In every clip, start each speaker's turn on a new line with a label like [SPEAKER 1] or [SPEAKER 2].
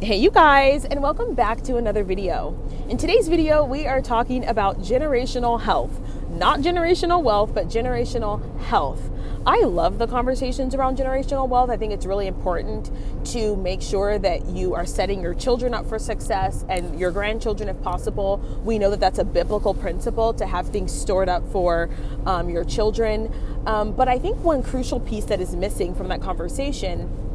[SPEAKER 1] Hey you guys, and welcome back to another video. In today's video, we are talking about generational health. Not generational wealth, but generational health. I love the conversations around generational wealth. I think it's really important to make sure that you are setting your children up for success and your grandchildren if possible. We know that that's a biblical principle to have things stored up for your children. But I think one crucial piece that is missing from that conversation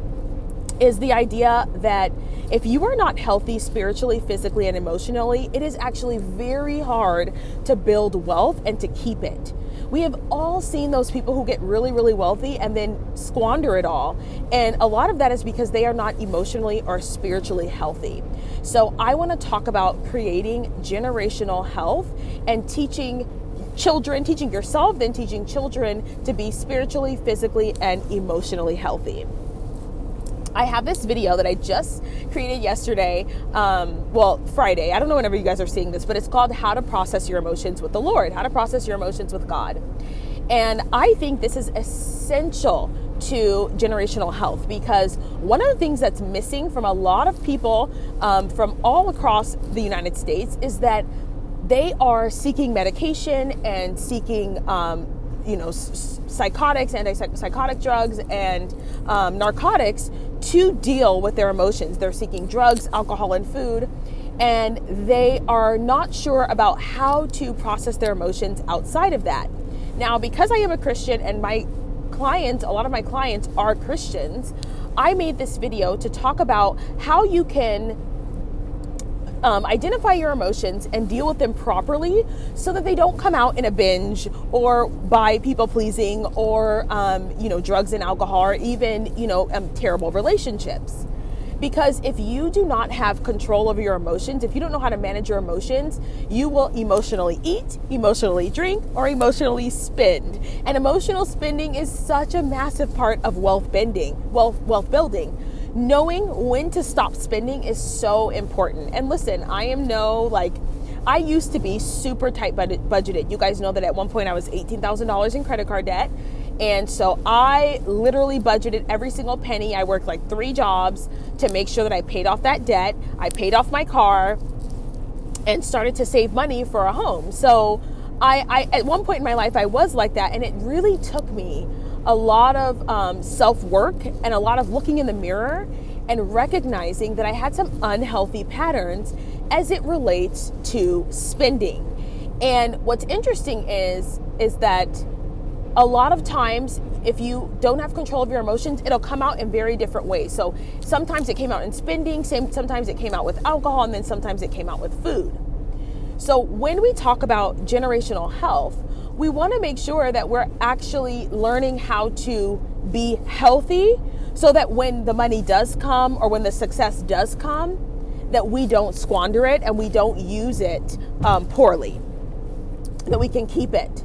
[SPEAKER 1] is the idea that if you are not healthy spiritually, physically, and emotionally, it is actually very hard to build wealth and to keep it. We have all seen those people who get really, really wealthy and then squander it all. And a lot of that is because they are not emotionally or spiritually healthy. So I want to talk about creating generational health and teaching children, teaching yourself, then teaching children to be spiritually, physically, and emotionally healthy. I have this video that I just created yesterday, Friday. I don't know whenever you guys are seeing this, but it's called How to Process Your Emotions with the Lord, How to Process Your Emotions with God. And I think this is essential to generational health because one of the things that's missing from a lot of people from all across the United States is that they are seeking medication and seeking psychotics, antipsychotic drugs, and narcotics to deal with their emotions. They're seeking drugs, alcohol, and food, and they are not sure about how to process their emotions outside of that. Now, because I am a Christian and a lot of my clients are Christians, I made this video to talk about how you can identify your emotions and deal with them properly so that they don't come out in a binge or by people pleasing or, drugs and alcohol or even, terrible relationships. Because if you do not have control over your emotions, if you don't know how to manage your emotions, you will emotionally eat, emotionally drink, or emotionally spend. And emotional spending is such a massive part of wealth building. Knowing when to stop spending is so important. And listen, I used to be super tight budgeted. You guys know that at one point I was $18,000 in credit card debt. And so I literally budgeted every single penny. I worked like 3 jobs to make sure that I paid off that debt. I paid off my car and started to save money for a home. So I at one point in my life, I was like that. And it really took me a lot of self-work and a lot of looking in the mirror and recognizing that I had some unhealthy patterns as it relates to spending. And what's interesting is that a lot of times, if you don't have control of your emotions, it'll come out in very different ways. So sometimes it came out in spending, sometimes it came out with alcohol, and then sometimes it came out with food. So when we talk about generational health, we want to make sure that we're actually learning how to be healthy so that when the money does come or when the success does come, that we don't squander it and we don't use it poorly, that we can keep it.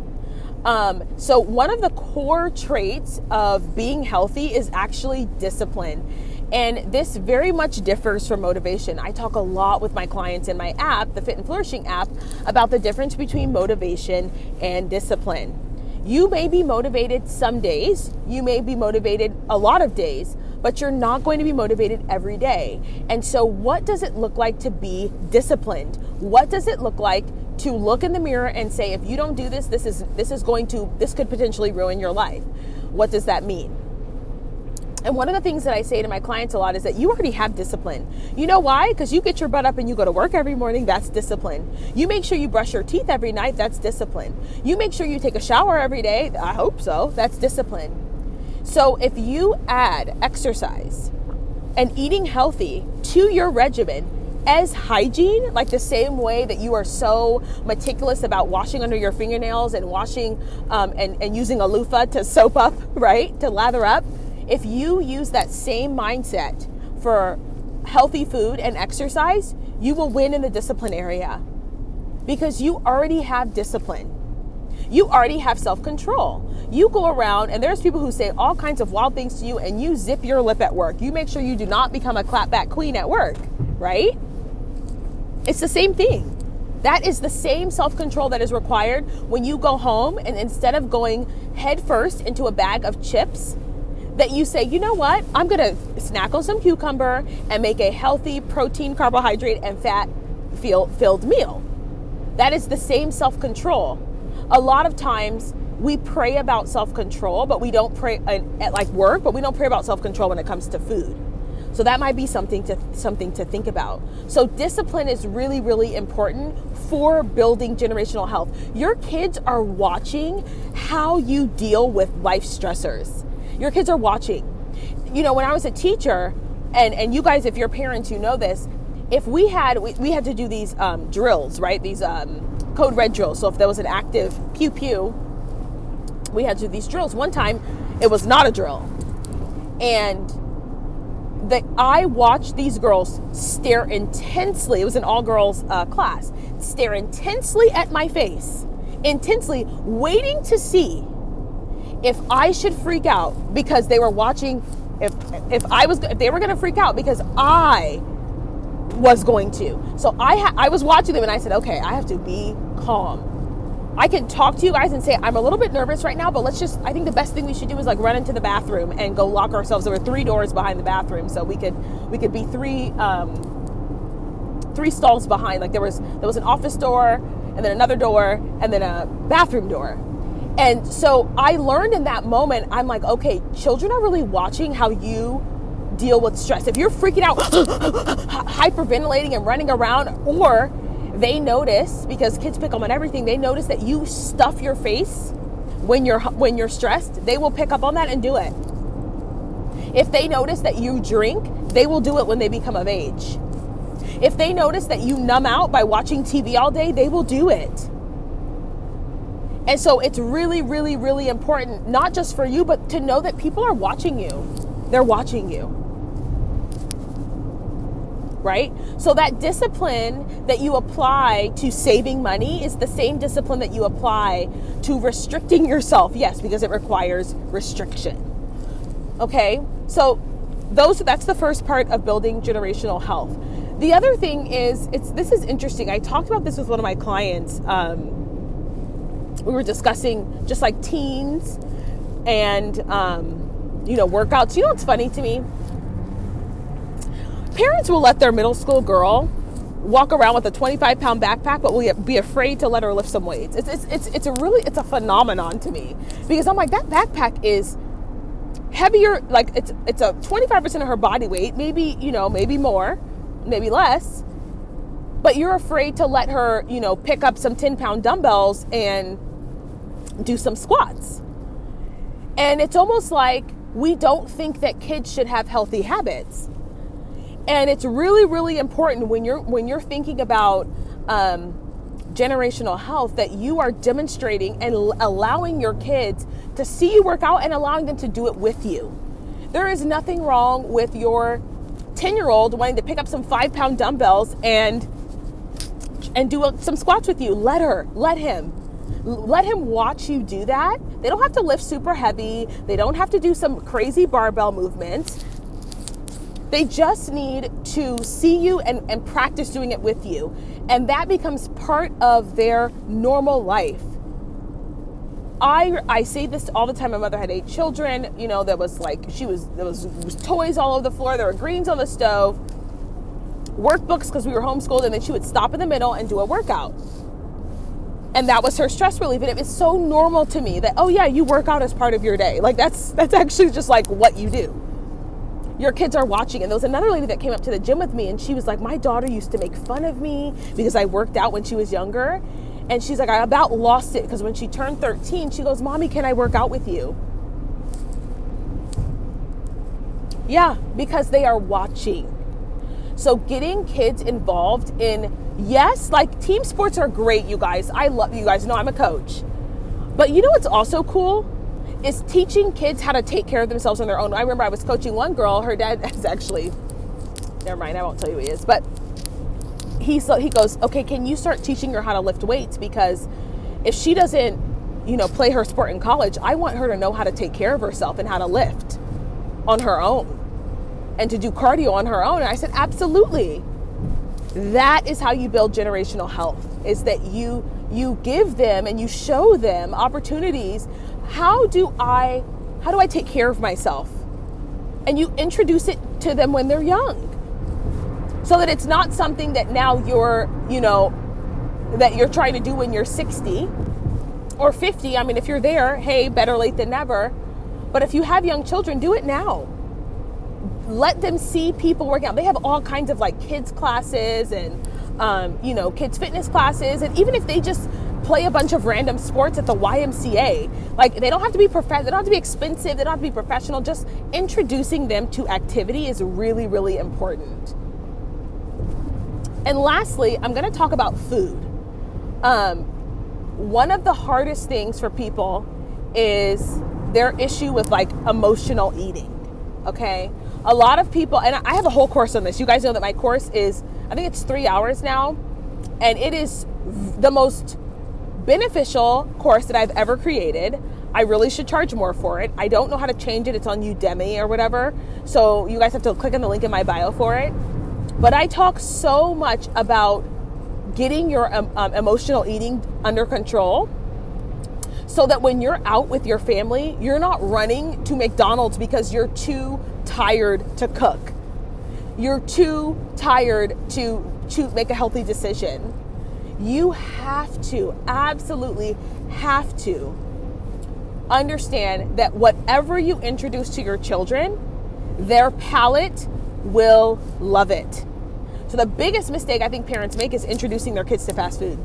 [SPEAKER 1] So one of the core traits of being healthy is actually discipline. And this very much differs from motivation. I talk a lot with my clients in my app, the Fit and Flourishing app, about the difference between motivation and discipline. You may be motivated some days, you may be motivated a lot of days, but you're not going to be motivated every day. And so what does it look like to be disciplined? What does it look like to look in the mirror and say, if you don't do this, this could potentially ruin your life? What does that mean? And one of the things that I say to my clients a lot is that you already have discipline. You know why? Because you get your butt up and you go to work every morning. That's discipline. You make sure you brush your teeth every night. That's discipline. You make sure you take a shower every day. I hope so. That's discipline. So if you add exercise and eating healthy to your regimen as hygiene, like the same way that you are so meticulous about washing under your fingernails and washing and using a loofah to soap up, right? To lather up. If you use that same mindset for healthy food and exercise, you will win in the discipline area because you already have discipline. You already have self-control. You go around and there's people who say all kinds of wild things to you and you zip your lip at work. You make sure you do not become a clapback queen at work, right? It's the same thing. That is the same self-control that is required when you go home and instead of going head first into a bag of chips, that you say, you know what, I'm going to snack on some cucumber and make a healthy protein, carbohydrate, and fat filled meal. That is the same self-control. A lot of times we pray about self-control, but we don't pray at like work, but we don't pray about self-control when it comes to food. So that might be something to think about. So discipline is really, really important for building generational health. Your kids are watching how you deal with life stressors. Your kids are watching. You know, when I was a teacher, and you guys, if you're parents, you know this, if we had to do these drills, right? These code red drills. So if there was an active pew pew, we had to do these drills. One time, it was not a drill. And I watched these girls stare intensely. It was an all-girls class. Stare intensely at my face, intensely waiting to see if I should freak out because they were watching. If they were going to freak out because I was going to. So I was watching them and I said, okay, I have to be calm. I can talk to you guys and say, I'm a little bit nervous right now, but I think the best thing we should do is like run into the bathroom and go lock ourselves. There were 3 doors behind the bathroom. So we could be three stalls behind. Like there was an office door and then another door and then a bathroom door. And so I learned in that moment, I'm like, okay, children are really watching how you deal with stress. If you're freaking out, hyperventilating and running around, or they notice, because kids pick up on everything, they notice that you stuff your face when you're stressed, they will pick up on that and do it. If they notice that you drink, they will do it when they become of age. If they notice that you numb out by watching TV all day, they will do it. And so it's really, really, really important, not just for you, but to know that people are watching you. They're watching you. Right? So that discipline that you apply to saving money is the same discipline that you apply to restricting yourself. Yes, because it requires restriction. Okay? So that's the first part of building generational health. The other thing is, this is interesting. I talked about this with one of my clients. We were discussing just like teens and, workouts. You know what's funny to me? Parents will let their middle school girl walk around with a 25-pound backpack, but will be afraid to let her lift some weights. It's a phenomenon to me, because I'm like, that backpack is heavier. Like it's a 25% of her body weight, maybe more, maybe less, but you're afraid to let her, pick up some 10-pound dumbbells and do some squats. And it's almost like we don't think that kids should have healthy habits. And it's really, really important when you're thinking about generational health that you are demonstrating and allowing your kids to see you work out and allowing them to do it with you. There is nothing wrong with your 10-year-old wanting to pick up some 5-pound dumbbells and do some squats with you. Let him watch you do that. They don't have to lift super heavy. They don't have to do some crazy barbell movements. They just need to see you and practice doing it with you. And that becomes part of their normal life. I say this all the time. My mother had 8 children. There was toys all over the floor. There were greens on the stove, workbooks because we were homeschooled, and then she would stop in the middle and do a workout. And that was her stress relief. And it was so normal to me that, oh yeah, you work out as part of your day. Like that's actually just like what you do. Your kids are watching. And there was another lady that came up to the gym with me, and she was like, my daughter used to make fun of me because I worked out when she was younger. And she's like, I about lost it because when she turned 13, she goes, Mommy, can I work out with you? Yeah, because they are watching. So getting kids involved in, yes, like team sports are great, you guys. I love, you guys know I'm a coach. But you know what's also cool? Is teaching kids how to take care of themselves on their own. I remember I was coaching one girl, her dad is actually, never mind, I won't tell you who he is, but he goes, okay, can you start teaching her how to lift weights? Because if she doesn't, play her sport in college, I want her to know how to take care of herself and how to lift on her own and to do cardio on her own. And I said, absolutely. That is how you build generational health, is that you give them and you show them opportunities. How do I take care of myself? and you introduce it to them when they're young, so that it's not something that now that you're trying to do when you're 60 or 50. I mean, if you're there, hey, better late than never. But if you have young children, do it now. Let them see people working out. They have all kinds of like kids classes and kids fitness classes, and even if they just play a bunch of random sports at the YMCA, like they don't have to be they don't have to be expensive, they don't have to be professional. Just introducing them to activity is really, really important. And lastly, I'm going to talk about food. One of the hardest things for people is their issue with like emotional eating. Okay. A lot of people, and I have a whole course on this. You guys know that my course is, I think it's 3 hours now, and it is the most beneficial course that I've ever created. I really should charge more for it. I don't know how to change it. It's on Udemy or whatever. So you guys have to click on the link in my bio for it. But I talk so much about getting your emotional eating under control, so that when you're out with your family, you're not running to McDonald's because you're too tired to cook. You're too tired to make a healthy decision. You have to, absolutely have to understand that whatever you introduce to your children, their palate will love it. So the biggest mistake I think parents make is introducing their kids to fast food.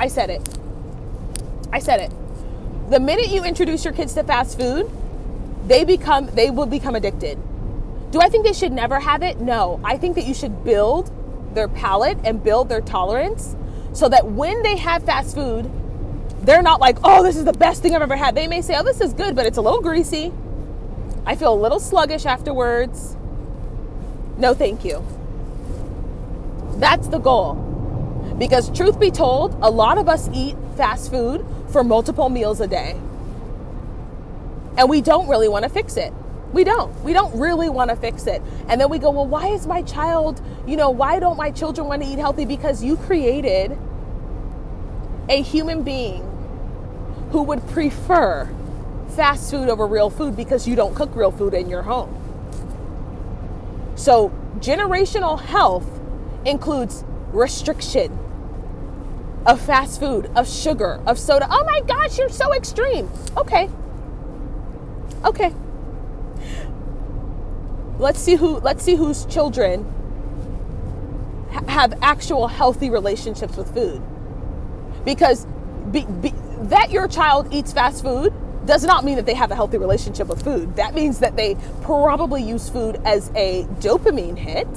[SPEAKER 1] I said it. The minute you introduce your kids to fast food, they will become addicted. Do I think they should never have it? No. I think that you should build their palate and build their tolerance, so that when they have fast food, they're not like, oh, this is the best thing I've ever had. They may say, oh, this is good, but it's a little greasy. I feel a little sluggish afterwards. No, thank you. That's the goal. Because truth be told, a lot of us eat fast food for multiple meals a day. And we don't really want to fix it. We don't really want to fix it. And then we go, well, why is my child, why don't my children want to eat healthy? Because you created a human being who would prefer fast food over real food because you don't cook real food in your home. So generational health includes restriction of fast food, of sugar, of soda. Oh my gosh, you're so extreme. Okay. Let's see whose children have actual healthy relationships with food. Because that your child eats fast food does not mean that they have a healthy relationship with food. That means that they probably use food as a dopamine hit,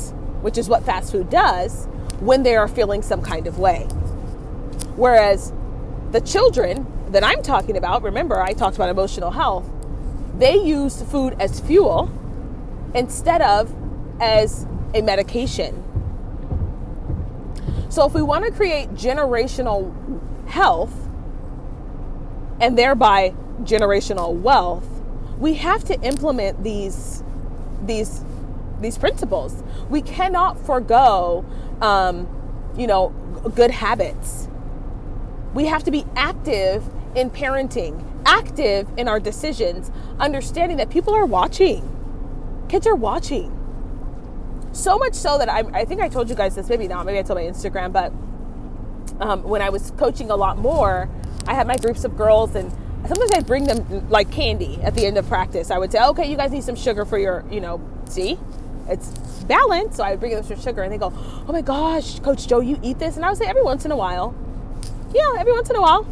[SPEAKER 1] which is what fast food does, when they are feeling some kind of way. Whereas the children that I'm talking about, remember I talked about emotional health, they use food as fuel instead of as a medication. So if we want to create generational health and thereby generational wealth, we have to implement these principles. We cannot forego, good habits. We have to be active in parenting, active in our decisions, understanding that people are watching. Kids are watching. So much so that I think I told you guys this, maybe not, maybe I told my Instagram, but when I was coaching a lot more, I had my groups of girls, and sometimes I'd bring them like candy at the end of practice. I would say, okay, you guys need some sugar for your, see, it's balanced. So I would bring them some sugar, and they go, oh my gosh, Coach Joe, you eat this? And I would say, every once in a while. Yeah, every once in a while.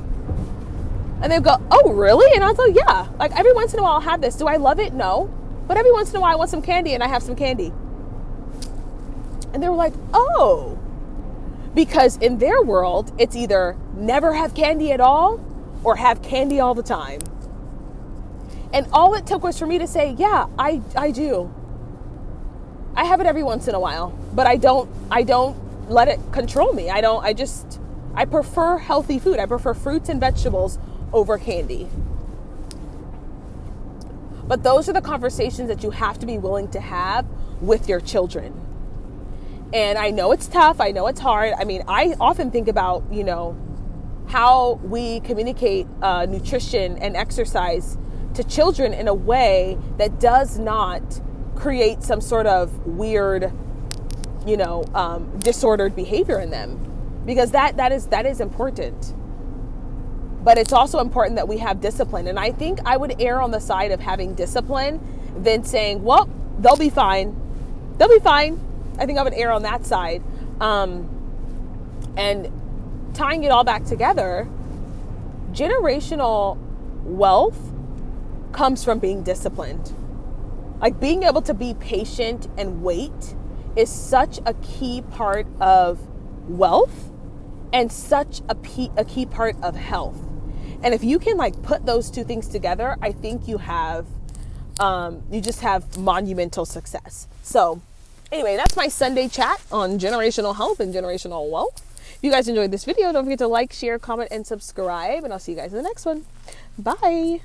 [SPEAKER 1] And they'd go, oh, really? And I was like, yeah, like every once in a while I'll have this. Do I love it? No. But every once in a while I want some candy, and I have some candy. And they were like, oh. Because in their world, it's either never have candy at all or have candy all the time. And all it took was for me to say, yeah, I do. I have it every once in a while, but I don't let it control me. I prefer healthy food. I prefer fruits and vegetables over candy. But those are the conversations that you have to be willing to have with your children. And I know it's tough. I know it's hard. I mean, I often think about, how we communicate nutrition and exercise to children in a way that does not create some sort of weird, disordered behavior in them, because that is important. But it's also important that we have discipline. And I think I would err on the side of having discipline than saying, well, they'll be fine. They'll be fine. I think I would err on that side. And tying it all back together, generational wealth comes from being disciplined. Like, being able to be patient and wait is such a key part of wealth and such a key part of health. And if you can put those two things together, I think you just have monumental success. So anyway, that's my Sunday chat on generational health and generational wealth. If you guys enjoyed this video, don't forget to like, share, comment, and subscribe. And I'll see you guys in the next one. Bye.